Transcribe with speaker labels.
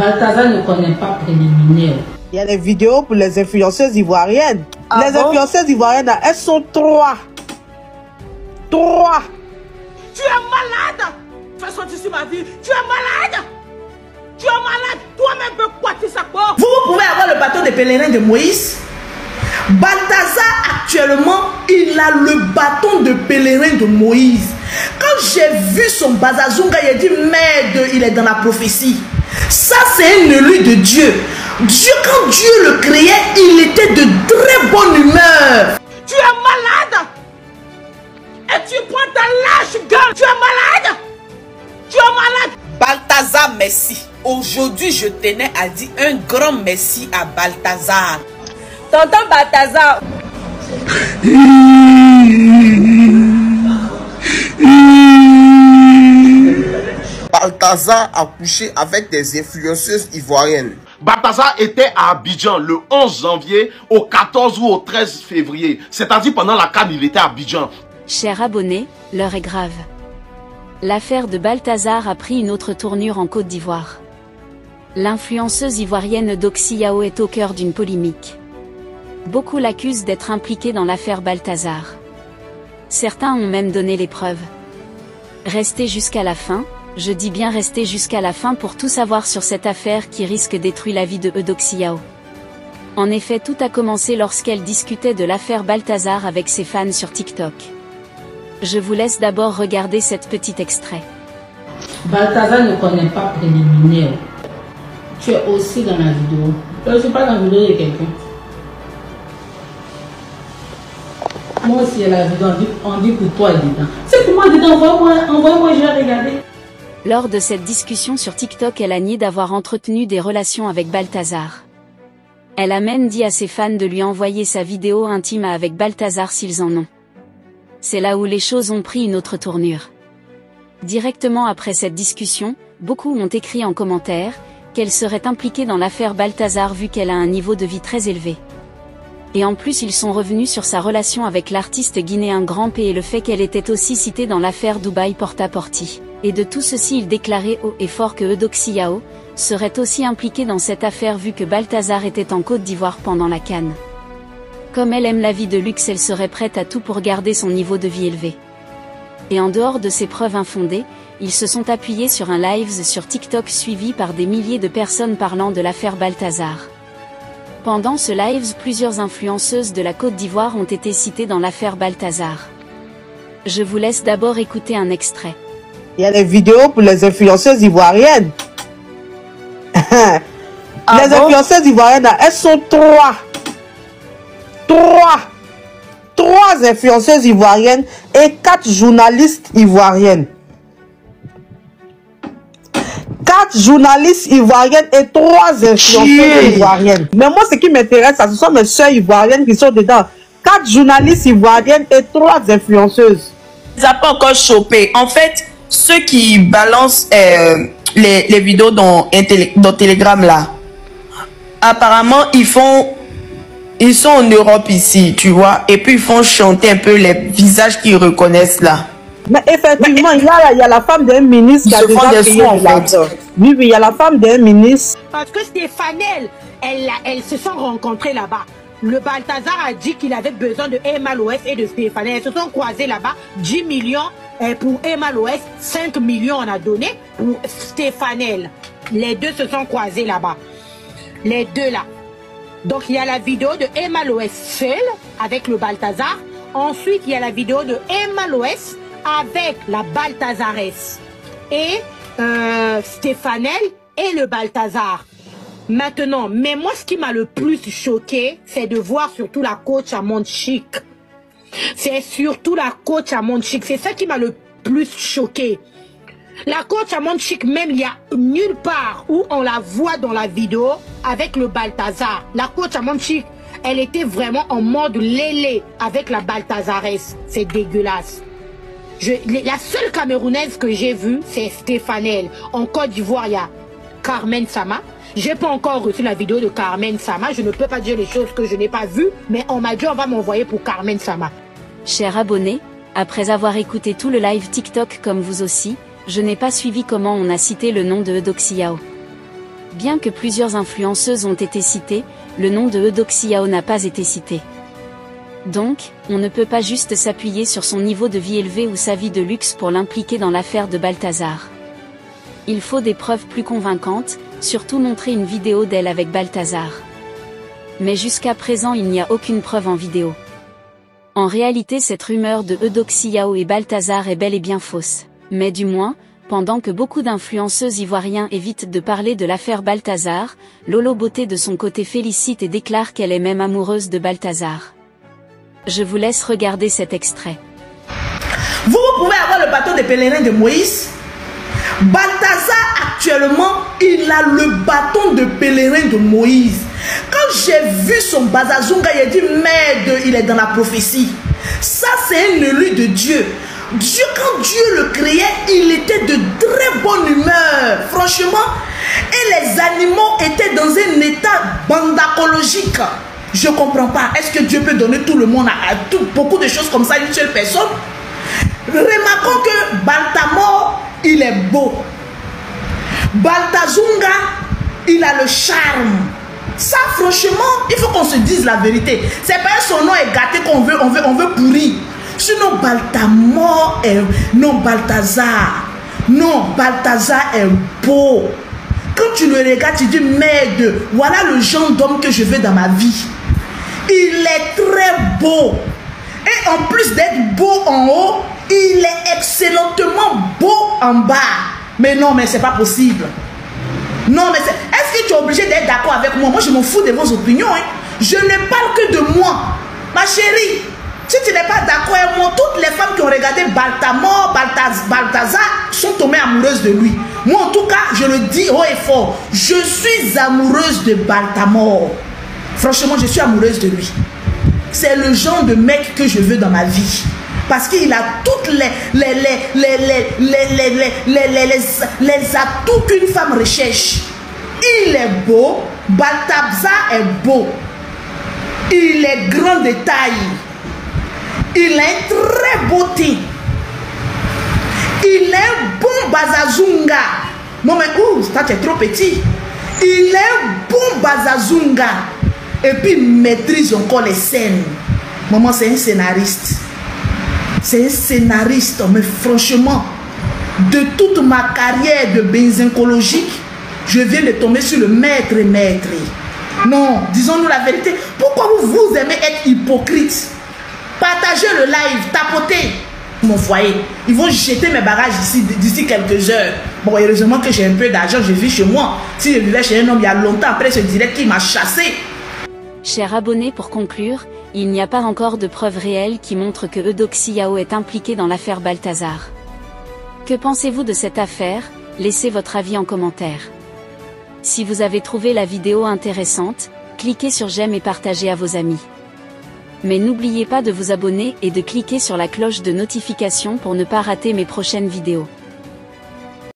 Speaker 1: Balthazar ne connaît pas préliminaire.
Speaker 2: Il y a des vidéos pour les influenceuses ivoiriennes.
Speaker 3: Ah
Speaker 2: les
Speaker 3: bon?
Speaker 2: influenceuses ivoiriennes, là, elles sont trois. Trois.
Speaker 4: Tu es malade. Fais sortir sur ma vie. Tu es malade. Tu es malade. Toi-même peux boiter sa porte.
Speaker 3: Vous pouvez avoir le bâton de pèlerin de Moïse. Balthazar, actuellement, il a le bâton de pèlerin de Moïse. Quand j'ai vu son bazazunga, il a dit merde, il est dans la prophétie. Ça, c'est un élu de Dieu. Dieu, quand Dieu le créait, il était de très bonne humeur.
Speaker 4: Tu es malade. Et tu prends ta lâche gueule. Tu es malade. Tu es malade.
Speaker 5: Balthazar, merci. Aujourd'hui, je tenais à dire un grand merci à Balthazar.
Speaker 6: Tonton Balthazar.
Speaker 7: Balthazar a couché avec des influenceuses ivoiriennes.
Speaker 8: Balthazar était à Abidjan le 11 janvier au 14 ou au 13 février. C'est-à-dire pendant la CAN, il était à Abidjan.
Speaker 9: Chers abonnés, l'heure est grave. L'affaire de Balthazar a pris une autre tournure en Côte d'Ivoire. L'influenceuse ivoirienne Doxy Yao est au cœur d'une polémique. Beaucoup l'accusent d'être impliquée dans l'affaire Balthazar. Certains ont même donné les preuves. Restez jusqu'à la fin, je dis bien restez jusqu'à la fin pour tout savoir sur cette affaire qui risque de détruire la vie de Doxy Yao. En effet, tout a commencé lorsqu'elle discutait de l'affaire Balthazar avec ses fans sur TikTok. Je vous laisse d'abord regarder cet petit extrait.
Speaker 1: Balthazar ne connaît pas préliminaire. Tu es aussi dans la vidéo. Je ne suis pas dans la vidéo de quelqu'un. Moi aussi, la vidéo, on dit pour toi dedans. C'est pour moi dedans, envoie-moi, je vais regarder.
Speaker 9: Lors de cette discussion sur TikTok, elle a nié d'avoir entretenu des relations avec Balthazar. Elle a même dit à ses fans de lui envoyer sa vidéo intime avec Balthazar s'ils en ont. C'est là où les choses ont pris une autre tournure. Directement après cette discussion, beaucoup ont écrit en commentaire qu'elle serait impliquée dans l'affaire Balthazar vu qu'elle a un niveau de vie très élevé. Et en plus ils sont revenus sur sa relation avec l'artiste guinéen Grand P et le fait qu'elle était aussi citée dans l'affaire Dubaï Porta-Porti. Et de tout ceci il déclarait haut et fort que Doxy Yao serait aussi impliquée dans cette affaire vu que Balthazar était en Côte d'Ivoire pendant la CAN. Comme elle aime la vie de luxe, elle serait prête à tout pour garder son niveau de vie élevé. Et en dehors de ces preuves infondées, ils se sont appuyés sur un live sur TikTok suivi par des milliers de personnes parlant de l'affaire Balthazar. Pendant ce live, plusieurs influenceuses de la Côte d'Ivoire ont été citées dans l'affaire Balthazar. Je vous laisse d'abord écouter un extrait.
Speaker 2: Il y a des vidéos pour les influenceuses ivoiriennes. Les influenceuses ivoiriennes, là, elles sont trois. Trois influenceuses ivoiriennes et 4 journalistes ivoiriennes. 4 journalistes ivoiriennes et 3 influenceuses ivoiriennes. Mais moi, ce qui m'intéresse, ce sont mes soeurs ivoiriennes qui sont dedans. 4 journalistes ivoiriennes et 3 influenceuses.
Speaker 6: Ça n'a pas encore chopé. En fait, ceux qui balancent les vidéos dans Telegram là, apparemment ils sont en Europe ici, tu vois, et puis ils font chanter un peu les visages qu'ils reconnaissent là.
Speaker 2: Mais effectivement, il y a la femme d'un ministre qui a déjà payé
Speaker 6: en fait.
Speaker 2: Oui, il y a la femme d'un ministre.
Speaker 4: Parce que Stéphanel, elles se sont rencontrées là-bas. Le Balthazar a dit qu'il avait besoin de Emma l'Ouest et de Stéphanel. Elles se sont croisées là-bas. 10 millions pour Emma l'Ouest, 5 millions on a donné pour Stéphanel. Les deux se sont croisés là-bas. Les deux là. Donc il y a la vidéo de Emma l'Ouest seule avec le Balthazar. Ensuite, il y a la vidéo de Emma l'Ouest avec la Balthazaresse et Stéphanel et le Balthazar. Maintenant, mais moi ce qui m'a le plus choqué, c'est de voir surtout la coach à Monchic. C'est surtout la coach à Monchic, c'est ça qui m'a le plus choqué. La coach à Monchic, même il y a nulle part où on la voit dans la vidéo avec le Balthazar. La coach à Monchic, elle était vraiment en mode lélé avec la Balthazaresse. C'est dégueulasse. La seule Camerounaise que j'ai vue, c'est Stéphanel. En Côte d'Ivoire, il y a Carmen Sama. J'ai pas encore reçu la vidéo de Carmen Sama. Je ne peux pas dire les choses que je n'ai pas vues, mais on m'a dit on va m'envoyer pour Carmen Sama.
Speaker 9: Chers abonnés, après avoir écouté tout le live TikTok comme vous aussi, je n'ai pas suivi comment on a cité le nom de Doxy Yao. Bien que plusieurs influenceuses ont été citées, le nom de Eudoxie Yao n'a pas été cité. Donc, on ne peut pas juste s'appuyer sur son niveau de vie élevé ou sa vie de luxe pour l'impliquer dans l'affaire de Balthazar. Il faut des preuves plus convaincantes, surtout montrer une vidéo d'elle avec Balthazar. Mais jusqu'à présent il n'y a aucune preuve en vidéo. En réalité cette rumeur de Eudoxie Yao et Balthazar est bel et bien fausse. Mais du moins, pendant que beaucoup d'influenceuses ivoiriens évitent de parler de l'affaire Balthazar, Lolo Beauté de son côté félicite et déclare qu'elle est même amoureuse de Balthazar. Je vous laisse regarder cet extrait.
Speaker 3: Vous pouvez avoir le bâton de pèlerin de Moïse. Balthazar actuellement, il a le bâton de pèlerin de Moïse. Quand j'ai vu son Bazazunga, il a dit merde, il est dans la prophétie. Ça c'est un élu de Dieu. Dieu, quand Dieu le créait, il était de très bonne humeur, franchement. Et les animaux étaient dans un état bandacologique. Je ne comprends pas. Est-ce que Dieu peut donner tout le monde beaucoup de choses comme ça à une seule personne? Remarquons que Baltamore, il est beau. Baltazunga, il a le charme. Ça, franchement, il faut qu'on se dise la vérité. C'est pas son nom est gâté qu'on veut, on veut pourrir. Sinon, Baltamore est... Non, Balthazar. Non, Balthazar est beau. Quand tu le regardes, tu dis, merde, voilà le genre d'homme que je veux dans ma vie. Il est très beau. Et en plus d'être beau en haut, il est excellemment beau en bas. Mais non, mais c'est pas possible. Non, mais est-ce que tu es obligé d'être d'accord avec moi? Moi, je m'en fous de vos opinions. Hein. Je ne parle que de moi. Ma chérie, si tu n'es pas d'accord avec moi, toutes les femmes qui ont regardé Baltamore, Balthazar sont tombées amoureuses de lui. Moi, en tout cas, je le dis haut et fort. Je suis amoureuse de Baltamore. Franchement, je suis amoureuse de lui. C'est le genre de mec que je veux dans ma vie. Parce qu'il a toutes les atouts qu'une femme recherche. Il est beau. Balthazar est beau. Il est grand de taille. Il a un très beau teint. Il est un bon Bazazunga. Non mais ça tu es trop petit. Il est un bon Bazazunga. Et puis il maîtrise encore les scènes. Maman c'est un scénariste. C'est un scénariste. Mais franchement, de toute ma carrière de benzincologique, je viens de tomber sur le maître. Non, disons-nous la vérité. Pourquoi vous aimez être hypocrite? Partagez le live, tapotez mon foyer. Ils vont jeter mes bagages ici d'ici quelques heures. Bon, heureusement que j'ai un peu d'argent, je vis chez moi. Si je vivais chez un homme il y a longtemps, après ce direct, il m'a chassé.
Speaker 9: Chers abonnés, pour conclure, il n'y a pas encore de preuves réelles qui montrent que Eudoxie Yao est impliqué dans l'affaire Balthazar. Que pensez-vous de cette affaire? Laissez votre avis en commentaire. Si vous avez trouvé la vidéo intéressante, cliquez sur j'aime et partagez à vos amis. Mais n'oubliez pas de vous abonner et de cliquer sur la cloche de notification pour ne pas rater mes prochaines vidéos.